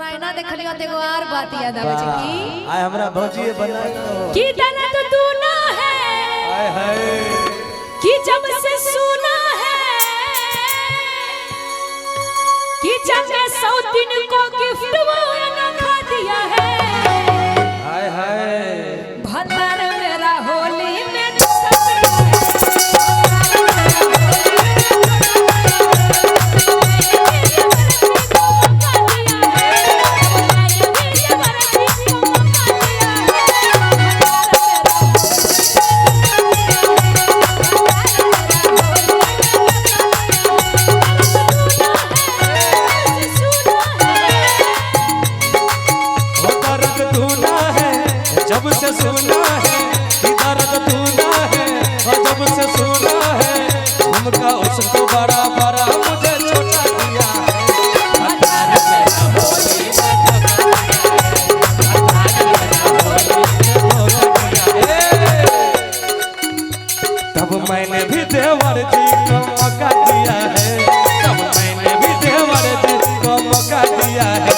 रायना देखलियो त एगो और बात याद आवे छै की आय हमरा भौजी बनाई तो की दर्द तू ना है हाय हाय कि जब से सुना है कि जब मैं 100 दिन को गिफ्ट वो ना खा दिया है हाय हाय भतर मेरा होली में जब से सुना है दर्द तू ना है और जब से सुना है हमका उसको बड़ा बड़ा मुझे छोटा दिया है तब मैंने भी देवर जी को मौका दिया है तब मैंने भी देवर जी को मौका दिया है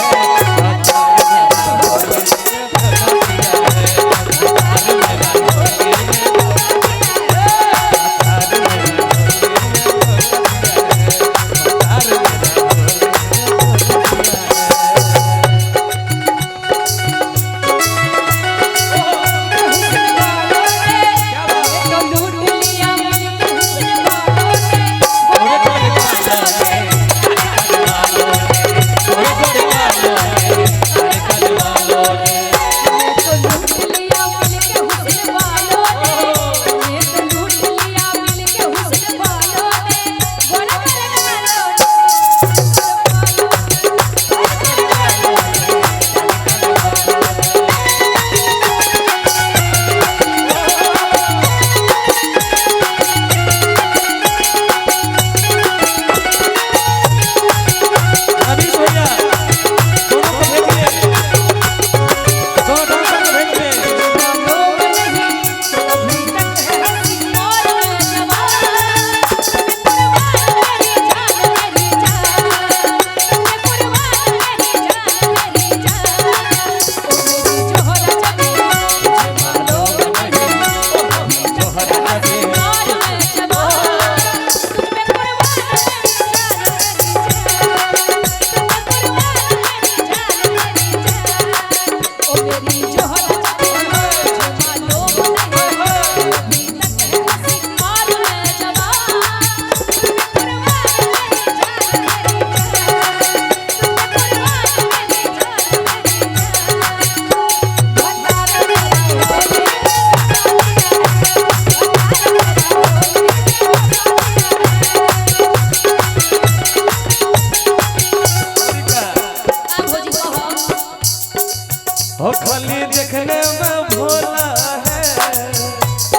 हो खाली देखने में भोला है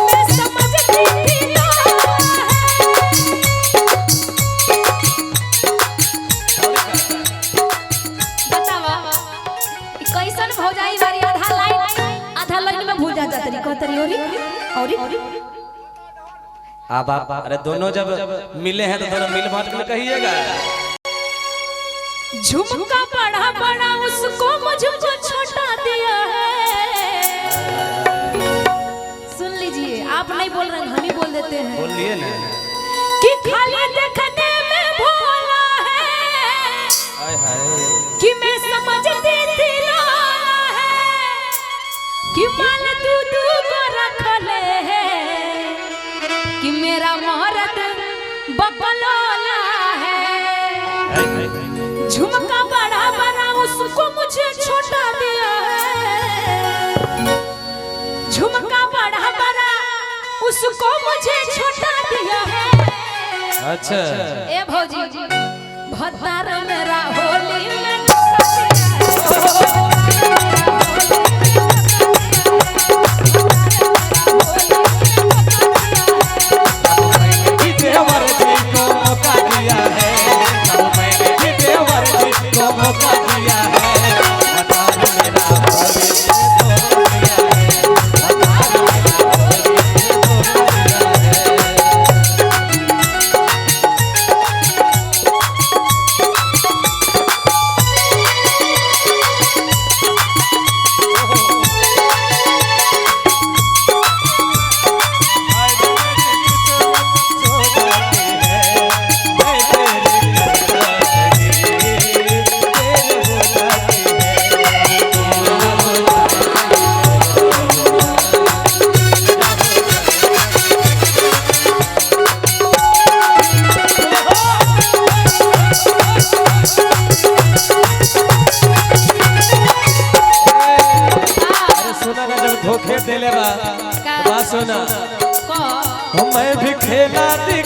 मैं समझती थी ना बतावा कैसन भौजाई वाली आधा लाइन में भूल जाता तरी कहतरी औरी आप अरे दोनों जब मिले हैं तो थोड़ा मिल बांट कर कहिएगा झुमका बड़ा बड़ा उसको मुझको छोटा दिया है सुन लीजिए आप नहीं बोल रहे हम ही बोल देते हैं बोलिए ना कि खाली देखने में भोला है हाय हाय कि मैं समझती थी लोला है कि माल तू को रख ले है कि मेरा मोहरत बकलोला है झुमका बड़ा बड़ा उसको मुझे छोटा दिया है झुमका बड़ा बड़ा उसको मुझे छोटा दिया है अच्छा ए भौजी भतार मेरा होली में देवर जी को मौका दिया है तब मैंने भी देवर जी को मौका दिया है भतार मेरा होली में धोखा दिया है भतार मेरा होली में धोखा दिया है सोना को मैं भी खेला दी